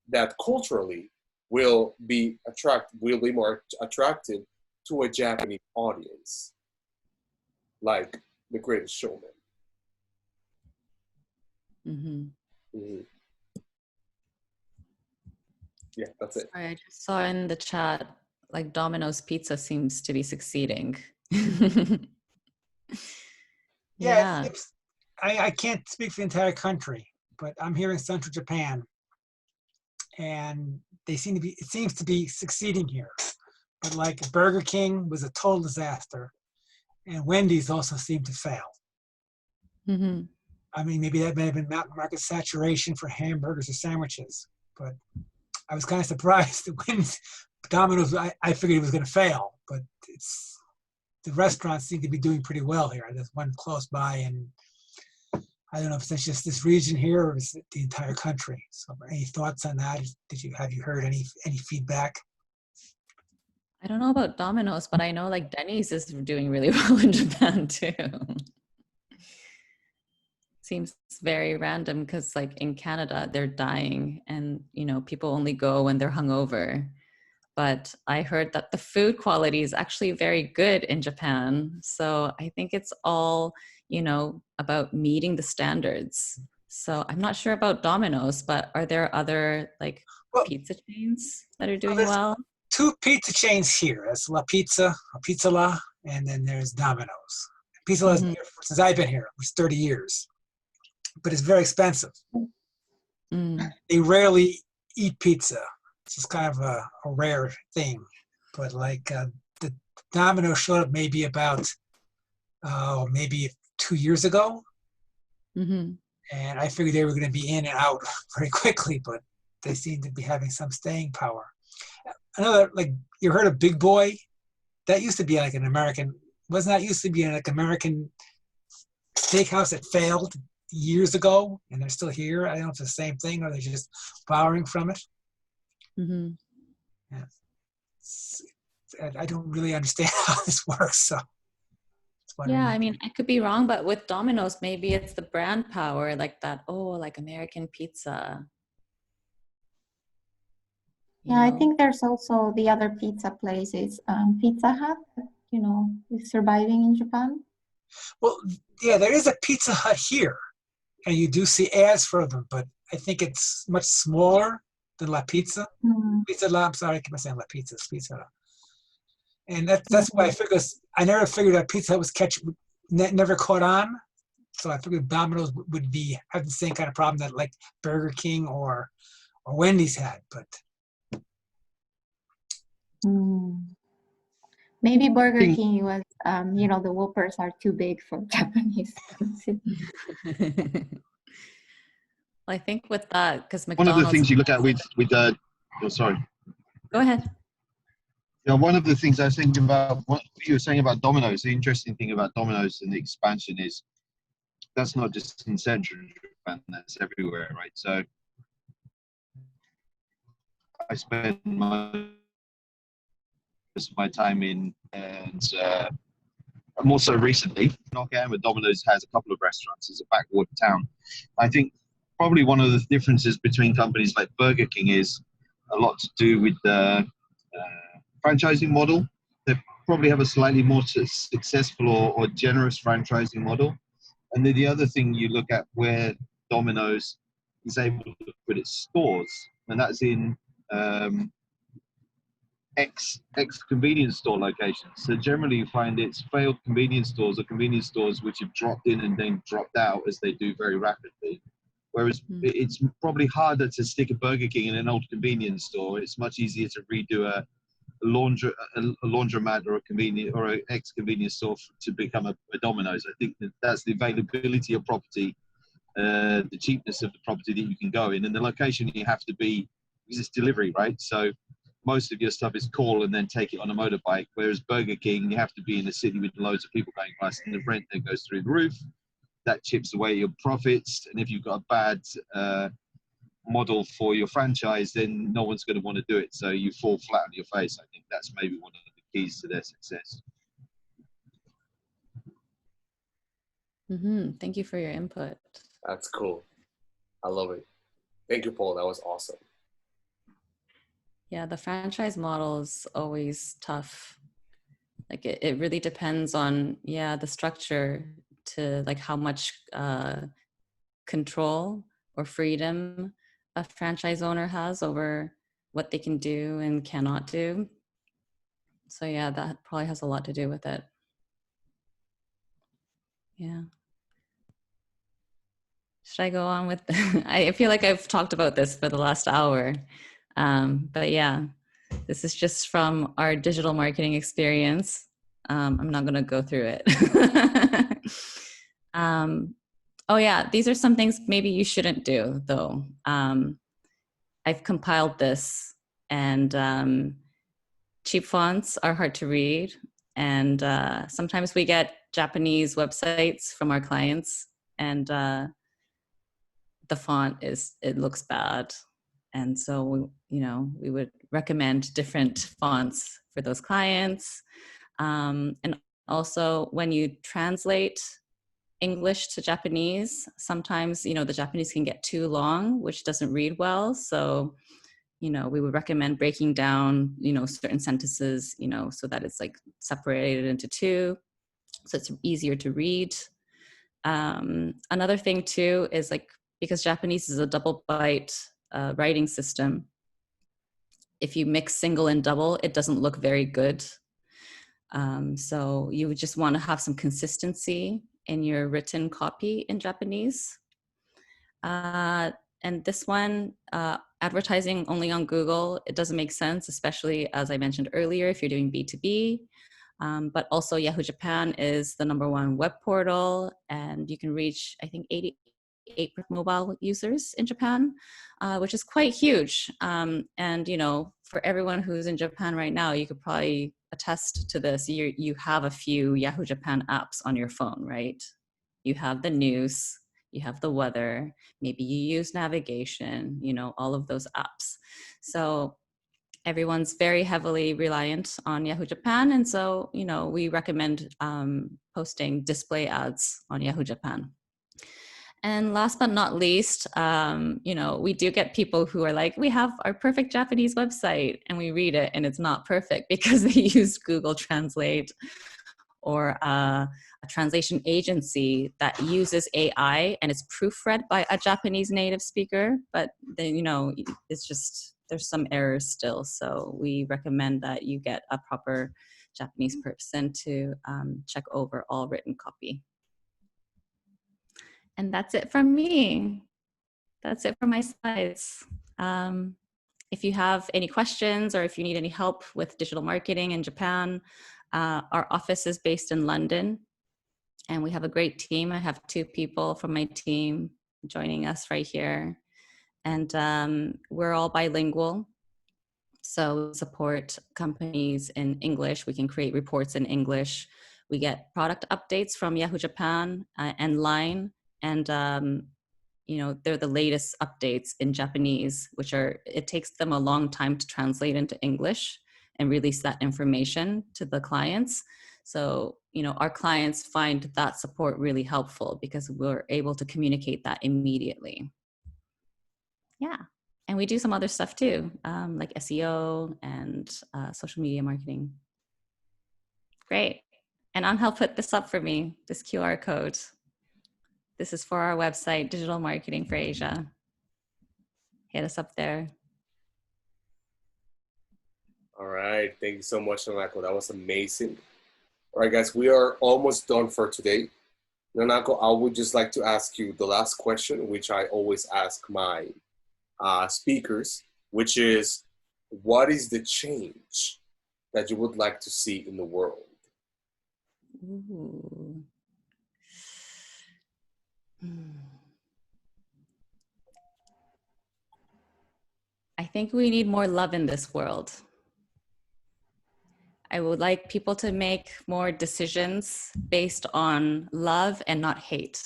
that culturally will be more attractive to a Japanese audience, like The Greatest Showman. Yeah, that's it. Sorry, I just saw in the chat, like Domino's Pizza seems to be succeeding. Yeah. I can't speak for the entire country, but I'm here in central Japan, and it seems to be succeeding here. But like Burger King was a total disaster, and Wendy's also seemed to fail. I mean, maybe that may have been market saturation for hamburgers or sandwiches, but I was kind of surprised that when Domino's, I figured it was going to fail, but the restaurants seem to be doing pretty well here. There's one close by, and I don't know if it's just this region here or is it the entire country. So, any thoughts on that? Have you heard any feedback? I don't know about Domino's, but I know like Denny's is doing really well in Japan too. Seems very random because like in Canada, they're dying and, you know, people only go when they're hungover. But I heard that the food quality is actually very good in Japan. So I think it's all, you know, about meeting the standards. So I'm not sure about Domino's, but are there other like Well, pizza chains that are doing there's well? 2 pizza chains here. That's La Pizza, or Pizza La, and then there's Domino's. Pizza La has been here since I've been here. It was 30 years, but it's very expensive. Mm. They rarely eat pizza. It's just kind of a rare thing. But like the Domino showed up maybe about maybe 2 years ago, Mm-hmm. and I figured they were going to be in and out very quickly, but they seem to be having some staying power. Another, like, you heard of Big Boy? That used to be like an American, wasn't that used to be like American steakhouse that failed years ago, and they're still here? I don't know if it's the same thing or they're just borrowing from it. Mm-hmm. Yeah. I don't really understand how this works, so. Yeah, I mean, I could be wrong, but with Domino's, maybe it's the brand power, like that, oh, like American pizza. Yeah, I think there's also the other pizza places, Pizza Hut, you know, is surviving in Japan. Well, yeah, there is a Pizza Hut here, and you do see ads for them, but I think it's much smaller than La Pizza. Pizza La, I'm sorry, I keep saying La Pizza, it's Pizza La. And that's why I figured, I never figured that Pizza Hut was never caught on. So I figured Domino's would have the same kind of problem that like Burger King or Wendy's had, but. Maybe Burger King was, you know, the Whoppers are too big for Japanese. I think with that, because One McDonald's. of the things you look at with oh, sorry. Go ahead. Yeah, one of the things I was thinking about, what you were saying about Domino's, the interesting thing about Domino's and the expansion is that's not just in central Japan, that's everywhere, right? So I spend most of my time in, and more so recently, Knockout, Domino's has a couple of restaurants. It's a backward town. I think probably one of the differences between companies like Burger King is a lot to do with the franchising model. They probably have a slightly more successful or generous franchising model. And then the other thing you look at where Domino's is able to put its stores, and that's in ex convenience store locations. So generally you find it's failed convenience stores or convenience stores which have dropped in and then dropped out, as they do very rapidly. Whereas it's probably harder to stick a Burger King in an old convenience store. It's much easier to redo a laundromat or a convenient or an ex-convenience store to become a Domino's. I think that's the availability of property, the cheapness of the property that you can go in, and the location you have to be, because it's delivery, right? So most of your stuff is call and then take it on a motorbike, whereas Burger King, you have to be in a city with loads of people going past, and the rent then goes through the roof. That chips away your profits, and if you've got a bad model for your franchise, then no one's going to want to do it, so you fall flat on your face. I think that's maybe one of the keys to their success. Thank you for your input. That's cool. I love it. Thank you, Paul. That was awesome. Yeah, the franchise model is always tough. Like it really depends on, the structure, to like how much control or freedom a franchise owner has over what they can do and cannot do. So yeah, that probably has a lot to do with it. Yeah. Should I go on with I feel like I've talked about this for the last hour. But yeah, this is just from our digital marketing experience. I'm not going to go through it. Oh yeah, these are some things maybe you shouldn't do though. I've compiled this, and cheap fonts are hard to read. And sometimes we get Japanese websites from our clients, and the font it looks bad. And so we would recommend different fonts for those clients. And also when you translate English to Japanese, sometimes, the Japanese can get too long, which doesn't read well. So, we would recommend breaking down, certain sentences, so that it's like separated into two, so it's easier to read. Another thing too is like, because Japanese is a double byte writing system, if you mix single and double, it doesn't look very good. So you would just want to have some consistency in your written copy in Japanese. And this one, advertising only on Google, it doesn't make sense, especially as I mentioned earlier, if you're doing B2B. But also Yahoo Japan is the #1 web portal, and you can reach, I think, 88 mobile users in Japan, which is quite huge. And, for everyone who's in Japan right now, you could probably attest to this. You have a few Yahoo Japan apps on your phone, right? You have the news, you have the weather, maybe you use navigation, all of those apps. So everyone's very heavily reliant on Yahoo Japan. And so, we recommend posting display ads on Yahoo Japan. And last but not least, we do get people who are like, we have our perfect Japanese website, and we read it and it's not perfect because they used Google Translate or a translation agency that uses AI and it's proofread by a Japanese native speaker. But then, it's just, there's some errors still. So we recommend that you get a proper Japanese person to check over all written copy. And that's it from me. That's it for my slides. If you have any questions or if you need any help with digital marketing in Japan, our office is based in London, and we have a great team. I have 2 people from my team joining us right here. And we're all bilingual. So we support companies in English. We can create reports in English. We get product updates from Yahoo Japan and Line. And, they're the latest updates in Japanese, it takes them a long time to translate into English and release that information to the clients. So, our clients find that support really helpful because we're able to communicate that immediately. Yeah. And we do some other stuff too, like SEO and social media marketing. Great. And Angel put this up for me, this QR code. This is for our website, Digital Marketing for Asia. Hit us up there. All right. Thank you so much, Nanako. That was amazing. All right, guys, we are almost done for today. Nanako, I would just like to ask you the last question, which I always ask my speakers, which is, what is the change that you would like to see in the world? Ooh. I think we need more love in this world. I would like people to make more decisions based on love and not hate,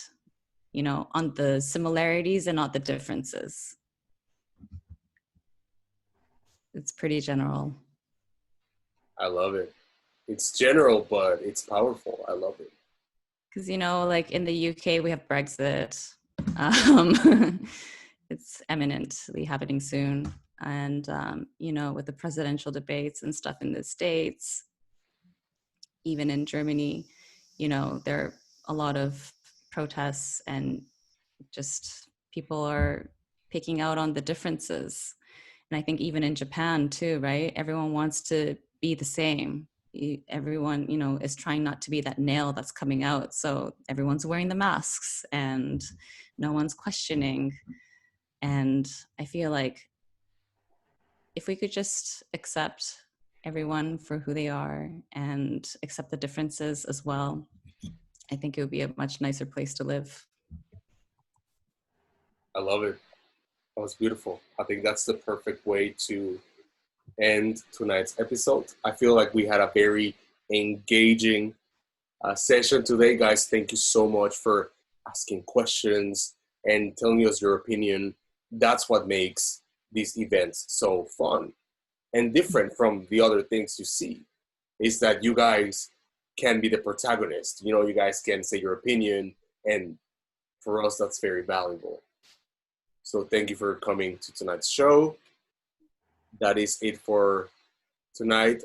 on the similarities and not the differences. It's pretty general. I love it. It's general, but it's powerful. I love it. Because, like in the UK, we have Brexit. It's imminently happening soon. And, with the presidential debates and stuff in the States, even in Germany, there are a lot of protests and just people are picking out on the differences. And I think even in Japan too, right? Everyone wants to be the same. Everyone, is trying not to be that nail that's coming out. So everyone's wearing the masks and no one's questioning. And I feel like if we could just accept everyone for who they are and accept the differences as well, I think it would be a much nicer place to live. I love it. That was beautiful. I think that's the perfect way to end tonight's episode. I feel like we had a very engaging session today, guys. Thank you so much for asking questions and telling us your opinion. That's what makes these events so fun. and different from the other things you see is that you guys can be the protagonist. You know, you guys can say your opinion, and for us, that's very valuable. So thank you for coming to tonight's show. That is it for tonight.